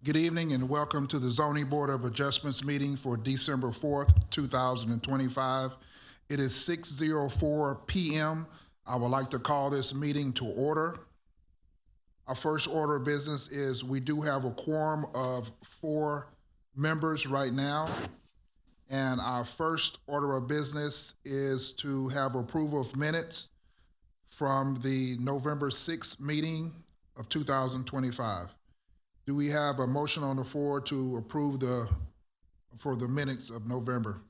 Good evening and welcome to the Zoning Board of Adjustments meeting for December 4th, 2025. It is 6:04 p.m. I would like to call this meeting to order. Our first order of business is we do have a quorum of 4 members right now. And our first order of business is to have approval of minutes from the November 6th meeting of 2025. Do we have a motion on the floor to approve for the minutes of November?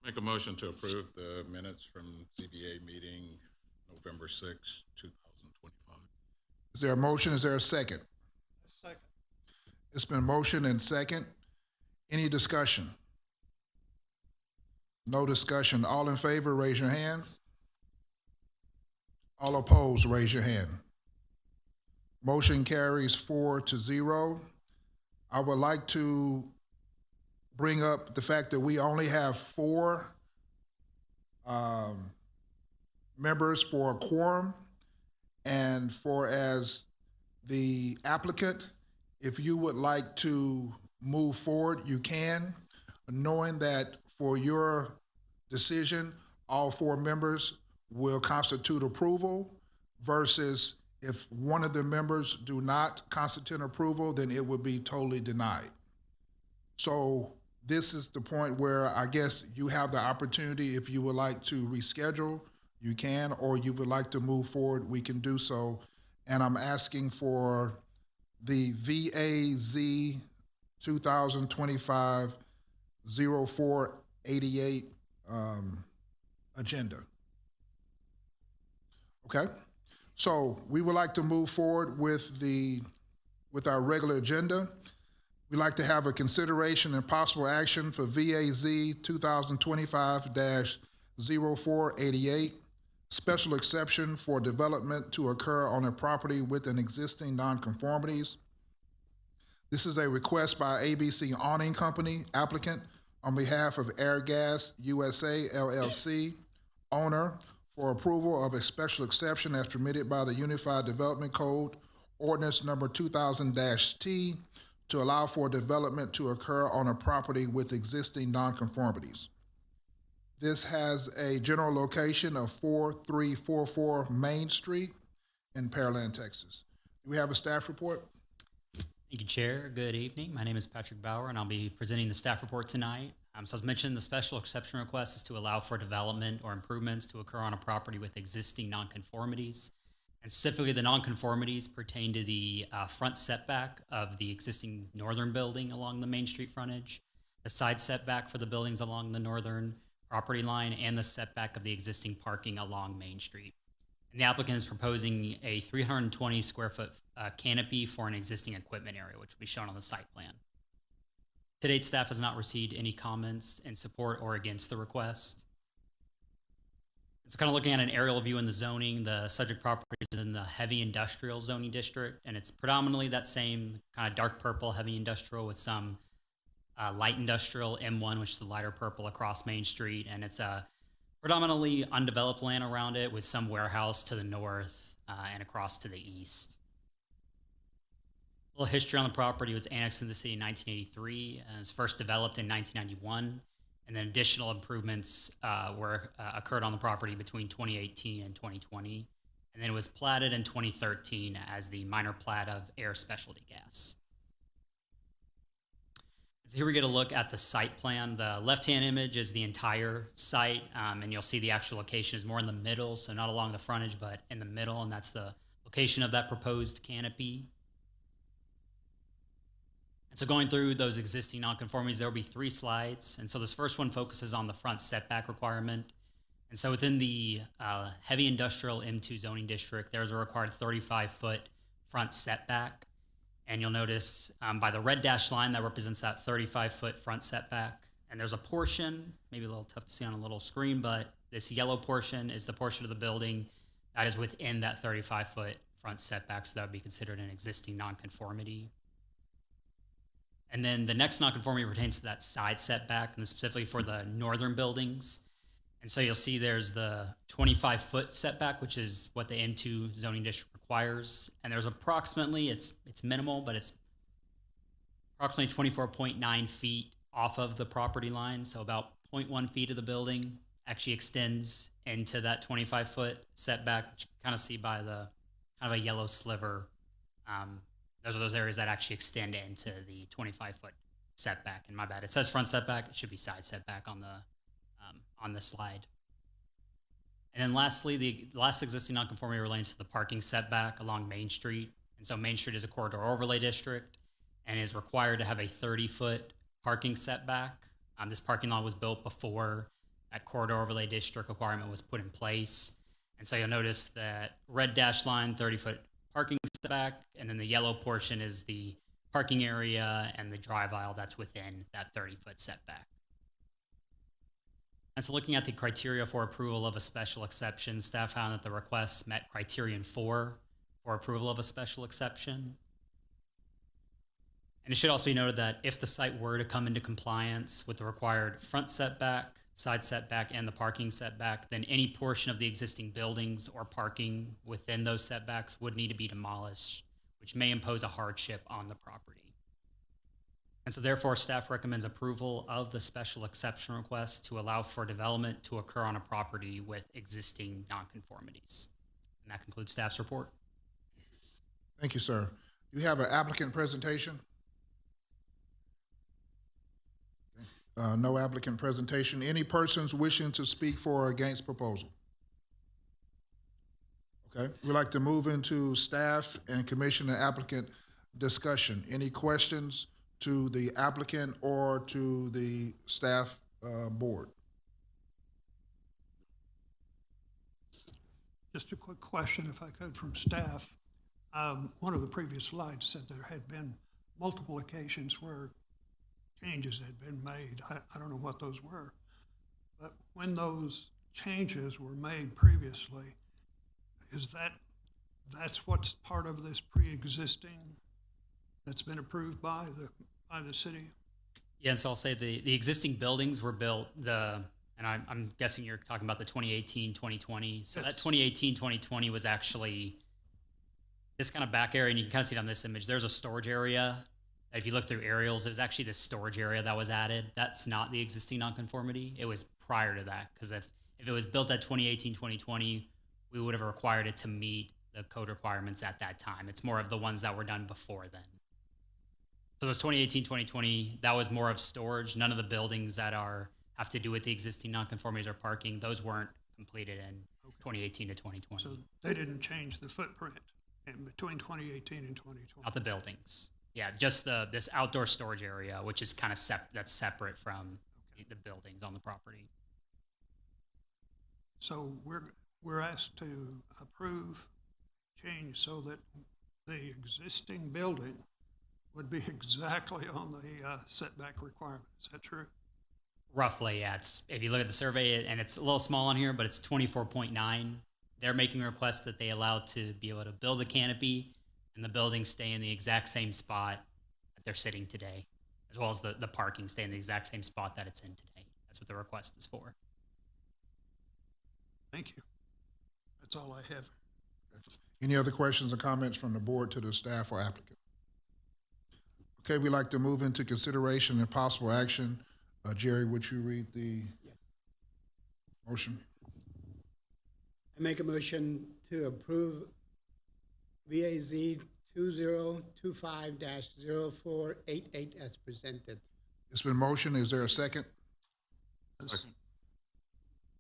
Make a motion to approve the minutes from ZBA meeting November 6, 2025. Is there a motion? Is there a second? Second. It's been motioned and second. Any discussion? No discussion. All in favor, raise your hand. All opposed, raise your hand. Motion carries 4-0. I would like to bring up the fact that we only have 4 members for a quorum. And for as the applicant, if you would like to move forward, you can, knowing that for your decision, all 4 members will constitute approval versus if one of the members do not constitute approval, then it would be totally denied. So this is the point where I guess you have the opportunity, if you would like to reschedule, you can, or you would like to move forward, we can do so. And I'm asking for the VAZ 2025-0488 agenda. Okay? So we would like to move forward with our regular agenda. We'd like to have a consideration and possible action for VAZ 2025-0488, special exception for development to occur on a property with an existing nonconformities. This is a request by ABC Awning Company, applicant, on behalf of Airgas USA LLC, owner, for approval of a special exception as permitted by the Unified Development Code, ordinance number 2000-T, to allow for development to occur on a property with existing nonconformities. This has a general location of 4344 Main Street in Pearland, Texas. Do we have a staff report? Thank you, Chair. Good evening. My name is Patrick Bauer, and I'll be presenting the staff report tonight. So as mentioned, the special exception request is to allow for development or improvements to occur on a property with existing nonconformities. And specifically, the nonconformities pertain to the front setback of the existing northern building along the Main Street frontage, the side setback for the buildings along the northern property line, and the setback of the existing parking along Main Street. And the applicant is proposing a 320 square foot canopy for an existing equipment area, which will be shown on the site plan. To date, staff has not received any comments in support or against the request. So kind of looking at an aerial view in the zoning, the subject property is in the heavy industrial zoning district, and it's predominantly that same kind of dark purple heavy industrial with some light industrial M1, which is the lighter purple across Main Street, and it's a predominantly undeveloped land around it with some warehouse to the north and across to the east. A little history on the property: was annexed into the city in 1983 and was first developed in 1991. And then additional improvements occurred on the property between 2018 and 2020. And then it was platted in 2013 as the minor plat of Air Specialty Gas. So here we get a look at the site plan. The left-hand image is the entire site, and you'll see the actual location is more in the middle, so not along the frontage, but in the middle, and that's the location of that proposed canopy. And so going through those existing nonconformities, there will be 3 slides. And so this first one focuses on the front setback requirement. And so within the heavy industrial M2 zoning district, there's a required 35-foot front setback. And you'll notice by the red dashed line that represents that 35-foot front setback. And there's a portion, maybe a little tough to see on a little screen, but this yellow portion is the portion of the building that is within that 35-foot front setback, so that would be considered an existing nonconformity. And then the next nonconformity pertains to that side setback, and specifically for the northern buildings. And so you'll see there's the 25-foot setback, which is what the M2 zoning district requires, and there's approximately, it's minimal, but it's approximately 24.9 feet off of the property line. So about 0.1 feet of the building actually extends into that 25-foot setback, which you kind of see by the kind of a yellow sliver. Those are those areas that actually extend into the 25-foot setback. And my bad, it says front setback. It should be side setback on the slide. And then lastly, the last existing nonconformity relates to the parking setback along Main Street. And so Main Street is a corridor overlay district and is required to have a 30-foot parking setback. This parking lot was built before that corridor overlay district requirement was put in place. And so you'll notice that red dashed line, 30-foot parking setback, and then the yellow portion is the parking area and the drive aisle that's within that 30-foot setback. And so looking at the criteria for approval of a special exception, staff found that the request met criterion 4 for approval of a special exception. And it should also be noted that if the site were to come into compliance with the required front setback, side setback, and the parking setback, then any portion of the existing buildings or parking within those setbacks would need to be demolished, which may impose a hardship on the property. And so therefore, staff recommends approval of the special exception request to allow for development to occur on a property with existing nonconformities. And that concludes staff's report. Thank you, sir. Do you have an applicant presentation? No applicant presentation. Any persons wishing to speak for or against proposal? Okay, we'd like to move into staff and commission and applicant discussion. Any questions to the applicant or to the staff board? Just a quick question, if I could, from staff. One of the previous slides said there had been multiple occasions where changes had been made. I don't know what those were, but when those changes were made previously, is that's what's part of this pre-existing that's been approved by the city? Yeah, and so I'll say the existing buildings were built, and I'm guessing you're talking about the 2018, 2020. So Yes. that 2018, 2020 was actually this kind of back area, and you can kind of see it on this image. There's a storage area. If you look through aerials, it was actually this storage area that was added. That's not the existing nonconformity. It was prior to that, because if it was built at 2018, 2020, we would have required it to meet the code requirements at that time. It's more of the ones that were done before then. So those 2018, 2020, that was more of storage. None of the buildings that have to do with the existing nonconformities or parking, those weren't completed in 2018 to 2020. So they didn't change the footprint in between 2018 and 2020? Not the buildings. Yeah, just this outdoor storage area, which is kind of that's separate from the buildings on the property. So we're asked to approve change so that the existing building would be exactly on the setback requirement. Is that true? Roughly, yeah. If you look at the survey, and it's a little small on here, but it's 24.9. They're making requests that they allow to be able to build a canopy and the buildings stay in the exact same spot that they're sitting today, as well as the parking stay in the exact same spot that it's in today. That's what the request is for. Thank you. That's all I have. Any other questions or comments from the board to the staff or applicant? Okay, we'd like to move into consideration and possible action. Jerry, would you read the motion? I make a motion to approve VAZ 2025-0488 as presented. It's been motioned. Is there a second? Second.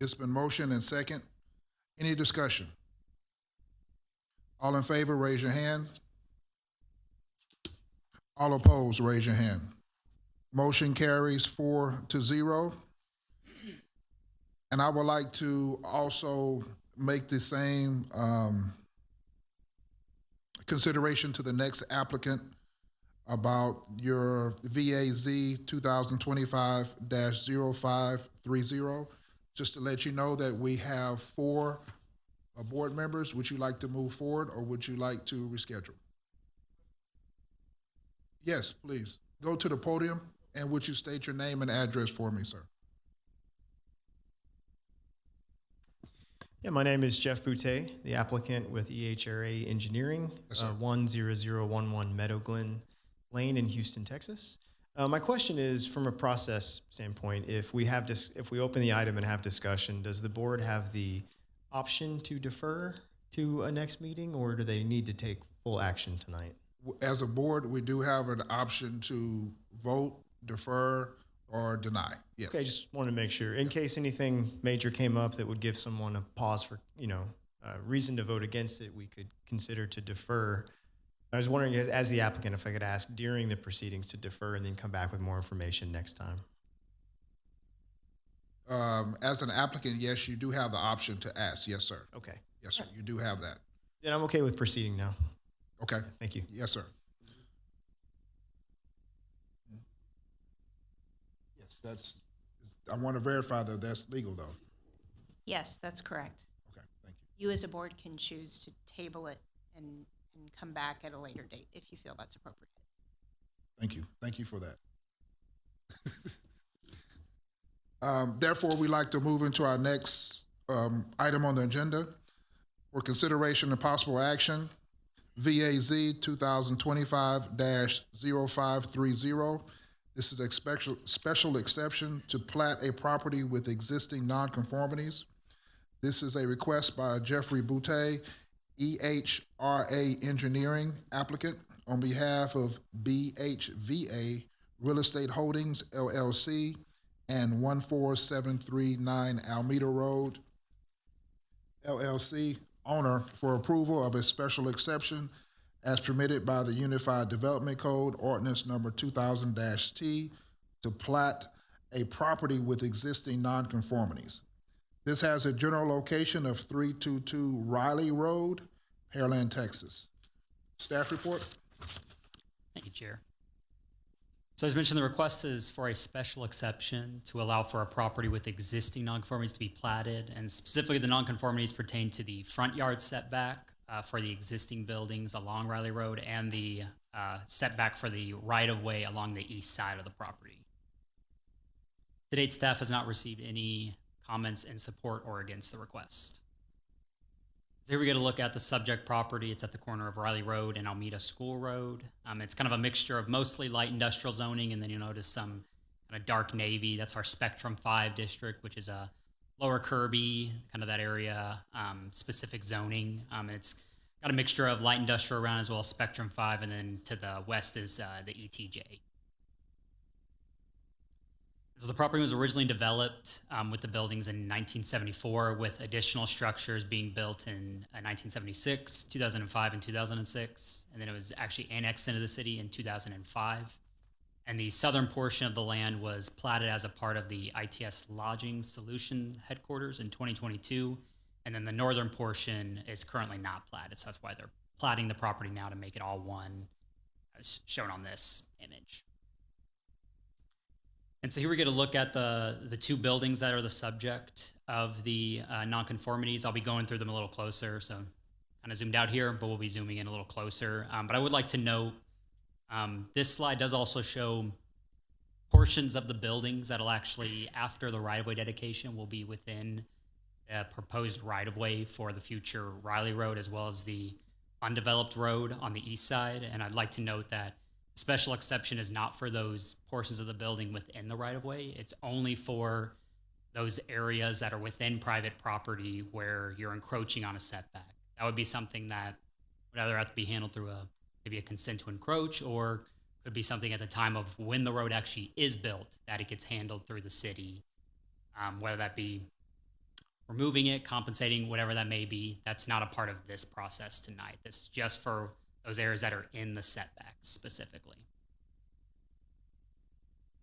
It's been motioned and second. Any discussion? All in favor, raise your hand. All opposed, raise your hand. Motion carries 4-0. And I would like to also make the same consideration to the next applicant about your VAZ 2025-0530. Just to let you know that we have 4 board members. Would you like to move forward or would you like to reschedule? Yes, please. Go to the podium and would you state your name and address for me, sir? Yeah, my name is Jeff Boutte, the applicant with EHRA Engineering, Yes, sir. 10011 Meadow Glen Lane in Houston, Texas. My question is, from a process standpoint, if we open the item and have discussion, does the board have the option to defer to a next meeting, or do they need to take full action tonight? As a board, we do have an option to vote, defer, or deny. Yes. Okay, just wanted to make sure, in case anything major came up that would give someone a pause for, reason to vote against it, we could consider to defer. I was wondering, as the applicant, if I could ask during the proceedings to defer and then come back with more information next time. As an applicant, yes, you do have the option to ask. Yes, sir. Okay, Yes, sir. You do have that. then I'm okay with proceeding now. Okay. Thank you. Yes, sir. Yes, I want to verify that that's legal, though. Yes, that's correct. Okay, thank you. You as a board can choose to table it and come back at a later date if you feel that's appropriate. Thank you. Thank you for that. Therefore, we'd like to move into our next item on the agenda for consideration and possible action, VAZ 2025-0530. This is a special exception to plat a property with existing nonconformities. This is a request by Jeffrey Boutte, EHRA Engineering applicant, on behalf of BHVA Real Estate Holdings, LLC, and 14739 Alameda Road, LLC, owner, for approval of a special exception as permitted by the Unified Development Code, ordinance number 2000-T, to plat a property with existing nonconformities. This has a general location of 322 Riley Road, Pearland, Texas. Staff report? Thank you, Chair. So as mentioned, the request is for a special exception to allow for a property with existing nonconformities to be platted, and specifically the nonconformities pertain to the front yard setback for the existing buildings along Riley Road and the setback for the right-of-way along the east side of the property. To date, staff has not received any comments in support or against the request. So here we get a look at the subject property. It's at the corner of Riley Road and Almeda School Road. It's kind of a mixture of mostly light industrial zoning, and then you'll notice some kind of dark navy. That's our Spectrum 5 district, which is a Lower Kirby, kind of that area, specific zoning. And it's got a mixture of light industrial around as well as Spectrum 5, and then to the west is the ETJ. So the property was originally developed with the buildings in 1974, with additional structures being built in 1976, 2005, and 2006. And then it was actually annexed into the city in 2005. And the southern portion of the land was platted as a part of the ITS Lodging Solution headquarters in 2022. And then the northern portion is currently not platted. So that's why they're platting the property now to make it all one, as shown on this image. And so here we get a look at the two buildings that are the subject of the nonconformities. I'll be going through them a little closer, so kind of zoomed out here, but we'll be zooming in a little closer. But I would like to note, this slide does also show portions of the buildings that'll actually, after the right-of-way dedication, will be within the proposed right-of-way for the future Riley Road, as well as the undeveloped road on the east side. And I'd like to note that special exception is not for those portions of the building within the right-of-way. It's only for those areas that are within private property where you're encroaching on a setback. That would be something that would either have to be handled through maybe a consent to encroach, or could be something at the time of when the road actually is built that it gets handled through the city, whether that be removing it, compensating, whatever that may be. That's not a part of this process tonight. This is just for those areas that are in the setbacks specifically.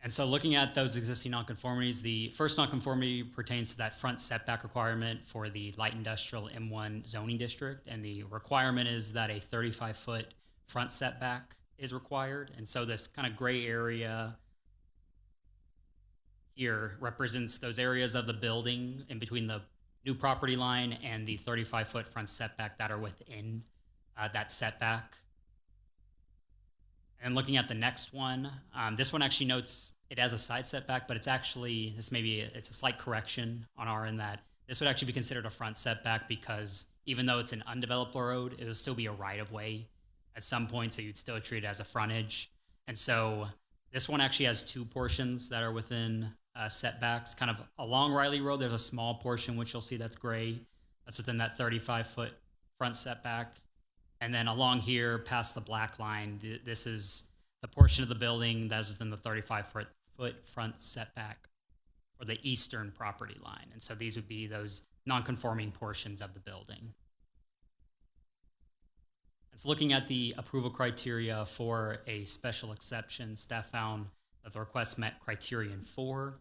And so looking at those existing nonconformities, the first nonconformity pertains to that front setback requirement for the light industrial M1 zoning district. And the requirement is that a 35-foot front setback is required. And so this kind of gray area here represents those areas of the building in between the new property line and the 35-foot front setback that are within that setback. And looking at the next one, this one actually notes it has a side setback, but it's actually, it's a slight correction on our end that This would actually be considered a front setback because even though it's an undeveloped road, it will still be a right of way at some point, so you'd still treat it as a frontage. And so this one actually has two portions that are within setbacks. Kind of along Riley Road, there's a small portion which you'll see that's gray. That's within that 35-foot front setback. And then along here, past the black line, this is the portion of the building that is within the 35-foot front setback for the eastern property line. And so these would be those non-conforming portions of the building. And so looking at the approval criteria for a special exception, staff found that the request met criterion 4.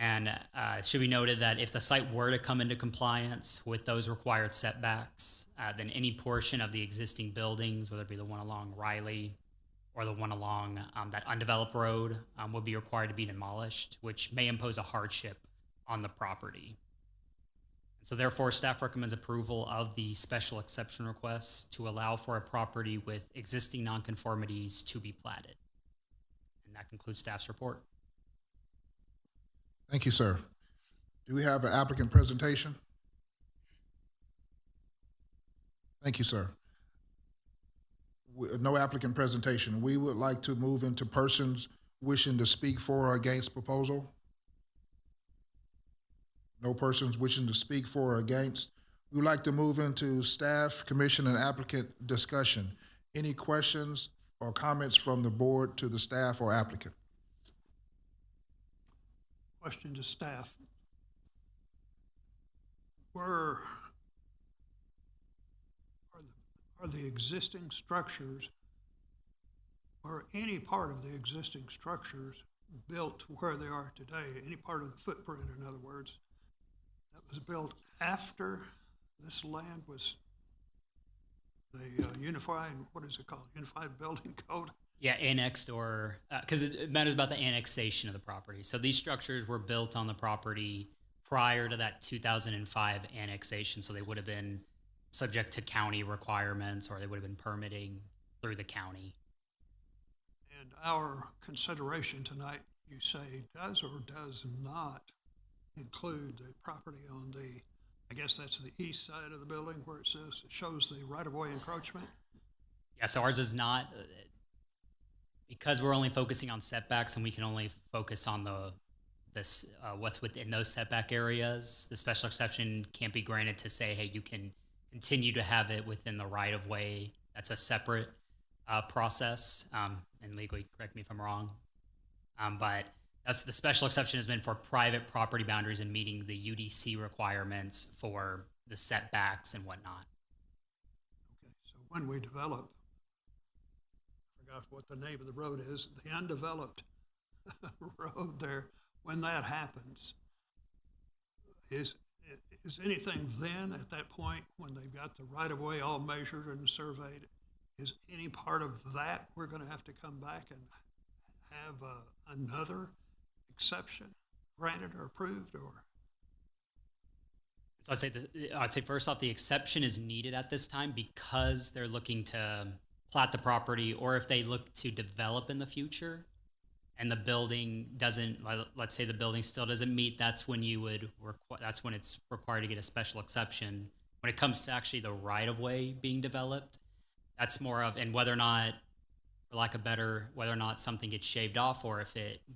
And it should be noted that if the site were to come into compliance with those required setbacks, then any portion of the existing buildings, whether it be the one along Riley or the one along that undeveloped road, would be required to be demolished, which may impose a hardship on the property. And so therefore, staff recommends approval of the special exception request to allow for a property with existing nonconformities to be platted. And that concludes staff's report. Thank you, sir. Do we have an applicant presentation? Thank you, sir. No applicant presentation. We would like to move into persons wishing to speak for or against proposal. No persons wishing to speak for or against. We would like to move into staff, commission, and applicant discussion. Any questions or comments from the board to the staff or applicant? Question to staff. Are the existing structures, or any part of the existing structures built where they are today, any part of the footprint, in other words, that was built after this land was the unified, what is it called, Unified Building Code? Yeah, annexed or, because it matters about the annexation of the property. So these structures were built on the property prior to that 2005 annexation, so they would have been subject to county requirements, or they would have been permitting through the county. And our consideration tonight, you say, does or does not include the property on the, I guess that's the east side of the building where it says, it shows the right-of-way encroachment? Yeah, so ours is not, because we're only focusing on setbacks and we can only focus on what's within those setback areas. The special exception can't be granted to say, hey, you can continue to have it within the right of way. That's a separate process, and legally, correct me if I'm wrong. But that's the special exception has been for private property boundaries and meeting the UDC requirements for the setbacks and whatnot. Okay, so when we develop, I forgot what the name of the road is, the undeveloped road there, when that happens, is anything then at that point when they've got the right-of-way all measured and surveyed, is any part of that we're going to have to come back and have another exception granted or approved, or? So I'd say first off, the exception is needed at this time because they're looking to plat the property, or if they look to develop in the future and the building doesn't, let's say the building still doesn't meet, that's when that's when it's required to get a special exception. When it comes to actually the right of way being developed, that's more of, and whether or not, for lack of better, whether or not something gets shaved off, or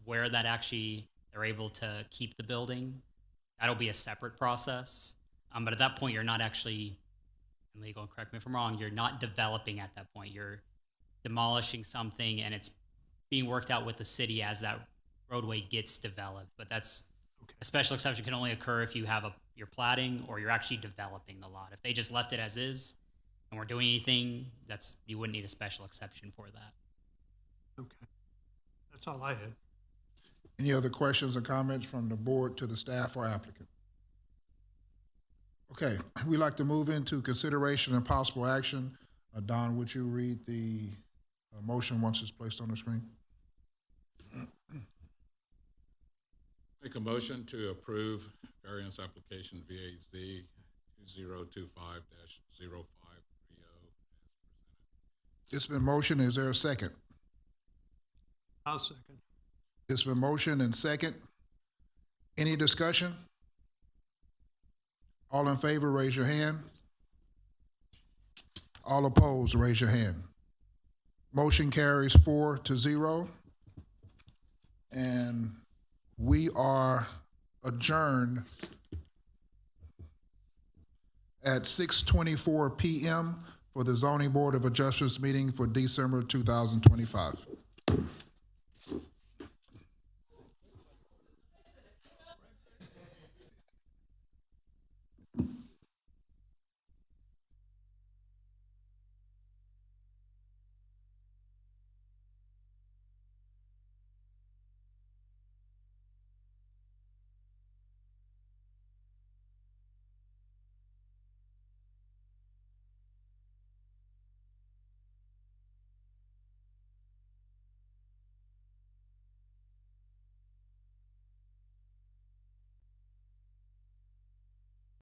where that actually they're able to keep the building, that'll be a separate process. But at that point, you're not actually, and legal, correct me if I'm wrong, you're not developing at that point. You're demolishing something and it's being worked out with the city as that roadway gets developed. But that's, Okay. a special exception can only occur if you have you're platting or you're actually developing the lot. If they just left it as is and we're doing anything, you wouldn't need a special exception for that. Okay, that's all I had. Any other questions or comments from the board to the staff or applicant? Okay, we'd like to move into consideration and possible action. Don, would you read the motion once it's placed on the screen? Make a motion to approve variance application VAZ 2025-0530. It's been motioned. Is there a second? I'll second. It's been motioned and second. Any discussion? All in favor, raise your hand. All opposed, raise your hand. Motion carries 4-0. And we are adjourned at 6:24 p.m. for the Zoning Board of Adjustments meeting for December 2025.